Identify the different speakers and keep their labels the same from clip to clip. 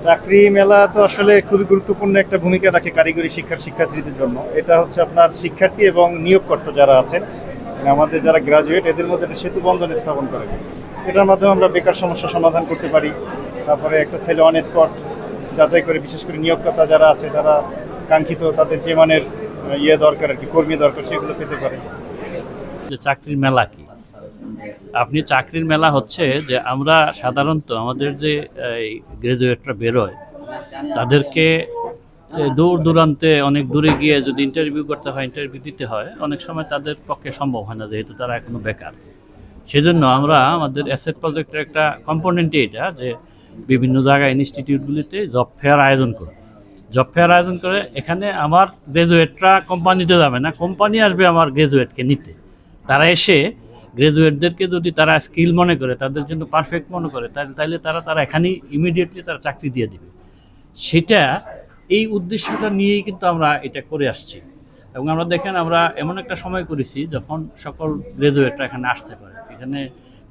Speaker 1: চাকরি মেলা তো আসলে খুবই গুরুত্বপূর্ণ একটা ভূমিকা রাখে কারিগরি শিক্ষার শিক্ষার্থীদের জন্য। এটা হচ্ছে আপনার শিক্ষার্থী এবং নিয়োগকর্তা যারা আছেন, মানে আমাদের যারা গ্রাজুয়েট, এদের মধ্যে একটা সেতু বন্ধন স্থাপন করে। এটার মাধ্যমে আমরা বেকার সমস্যা সমাধান করতে পারি। তারপরে একটা ছেলে অন স্পট যাচাই করে, বিশেষ করে নিয়োগকর্তা যারা আছে তারা কাঙ্ক্ষিত তাদের যে মানের দরকার আর কি, কর্মী দরকার, সেগুলো পেতে পারে।
Speaker 2: যে চাকরির মেলা কি, আপনি চাকরির মেলা হচ্ছে যে আমরা সাধারণত আমাদের যে গ্রাজুয়েটরা বেরোয় তাদেরকে দূর দূরান্তে অনেক দূরে গিয়ে যদি ইন্টারভিউ করতে হয়, ইন্টারভিউ দিতে হয়, অনেক সময় তাদের পক্ষে সম্ভব হয় না, যেহেতু তারা এখনো বেকার। সেজন্য আমরা আমাদের অ্যাসেট প্রজেক্টের একটা কম্পোনেন্টই এটা, যে বিভিন্ন জায়গায় ইনস্টিটিউটগুলিতে জব ফেয়ার আয়োজন করে। জব ফেয়ার আয়োজন করে এখানে আমার গ্রাজুয়েটরা কোম্পানিতে যাবে না, কোম্পানি আসবে আমার গ্রাজুয়েটকে নিতে। তারা এসে গ্রাজুয়েটদেরকে যদি তারা স্কিল মনে করে, তাদের জন্য পারফেক্ট মনে করে, তাহলে তারা এখানেই ইমিডিয়েটলি তারা চাকরি দিয়ে দিবে। সেটা এই উদ্দেশ্যটা নিয়েই কিন্তু আমরা এটা করে আসছি। এবং আমরা দেখেন আমরা এমন একটা সময় করেছি যখন সকল গ্রাজুয়েটরা এখানে আসতে পারে, এখানে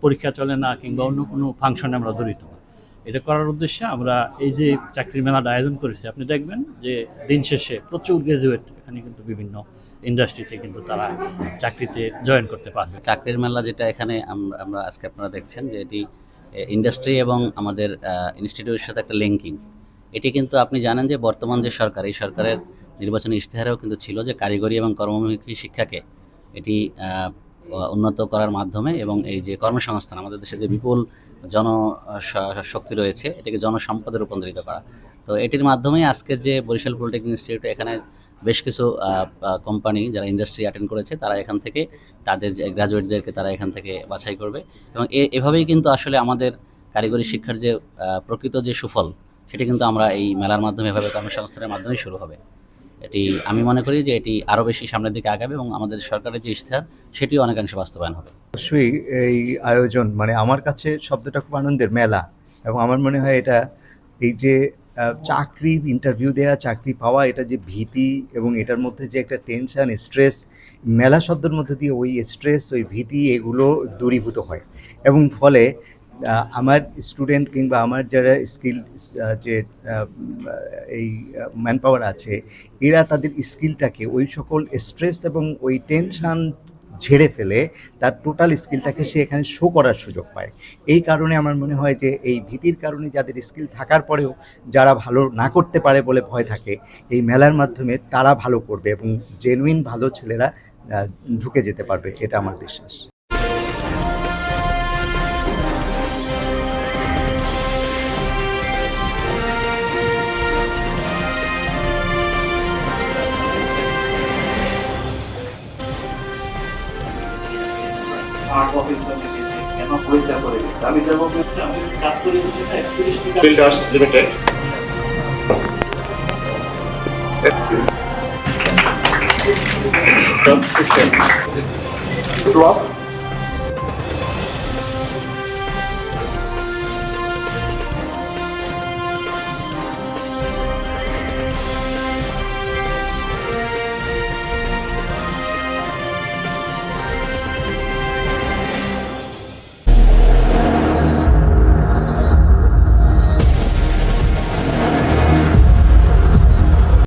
Speaker 2: পরীক্ষা চলে না কিংবা অন্য কোনো ফাংশনে আমরা জড়িত না। এটা করার উদ্দেশ্যে আমরা এই যে চাকরির মেলাটা আয়োজন করেছি, আপনি দেখবেন যে দিন শেষে প্রচুর গ্রাজুয়েট এখানে কিন্তু বিভিন্ন ইন্ডাস্ট্রিতে কিন্তু তারা চাকরিতে জয়েন করতে পারবে।
Speaker 3: চাকরির মেলা যেটা এখানে আমরা আজকে আপনারা দেখছেন যে এটি ইন্ডাস্ট্রি এবং আমাদের ইনস্টিটিউটের সাথে একটা লিঙ্কিং। এটি কিন্তু আপনি জানেন যে বর্তমান যে সরকার, এই সরকারের নির্বাচনী ইশতেহারেও কিন্তু ছিল যে কারিগরি এবং কর্মমুখী শিক্ষাকে এটি উন্নত করার মাধ্যমে এবং এই যে কর্মসংস্থান, আমাদের দেশে যে বিপুল জনশক্তি রয়েছে, এটাকে জনসম্পদে রূপান্তরিত করা। তো এটির মাধ্যমেই আজকের যে বরিশাল পলিটেকনিক ইনস্টিটিউটে এখানে বেশ কিছু কোম্পানি যারা ইন্ডাস্ট্রি অ্যাটেন্ড করেছে, তারা এখান থেকে তাদের যে গ্র্যাজুয়েটদেরকে তারা এখান থেকে বাছাই করবে। এবং এভাবেই কিন্তু আসলে আমাদের কারিগরি শিক্ষার যে প্রকৃত যে সুফল, সেটি কিন্তু আমরা এই মেলার মাধ্যমে এভাবে কর্মসংস্থানের মাধ্যমেই শুরু হবে। এটি আমি মনে করি যে এটি আরও বেশি সামনের দিকে আগাবে এবং আমাদের সরকারের যে ইশতেহার, সেটিও অনেকাংশে বাস্তবায়ন হবে।
Speaker 4: অবশ্যই এই আয়োজন, মানে আমার কাছে শব্দটা খুব আনন্দের, মেলা। এবং আমার মনে হয় এটা এই যে চাকরির ইন্টারভিউ দেওয়া, চাকরি পাওয়া, এটা যে ভীতি এবং এটার মধ্যে যে একটা টেনশন, স্ট্রেস, মেলা শব্দের মধ্যে দিয়ে ওই স্ট্রেস, ওই ভীতি, এগুলো দূরীভূত হয়। এবং ফলে আমার স্টুডেন্ট কিংবা আমার যারা স্কিল যে এই ম্যান পাওয়ার আছে, এরা তাদের স্কিলটাকে, ওই সকল স্ট্রেস এবং ওই টেনশান ঝেড়ে ফেলে তার টোটাল স্কিলটাকে সে এখানে শো করার সুযোগ পায়। এই কারণে আমার মনে হয় যে এই ভীতির কারণে যাদের স্কিল থাকার পরেও যারা ভালো না করতে পারে বলে ভয় থাকে, এই মেলার মাধ্যমে তারা ভালো করবে এবং জেনুইন ভালো ছেলেরা ঢুকে যেতে পারবে, এটা আমার বিশ্বাস।
Speaker 2: আমি যেমন কাজ করি বিল্ডার্স লিমিটেড। System.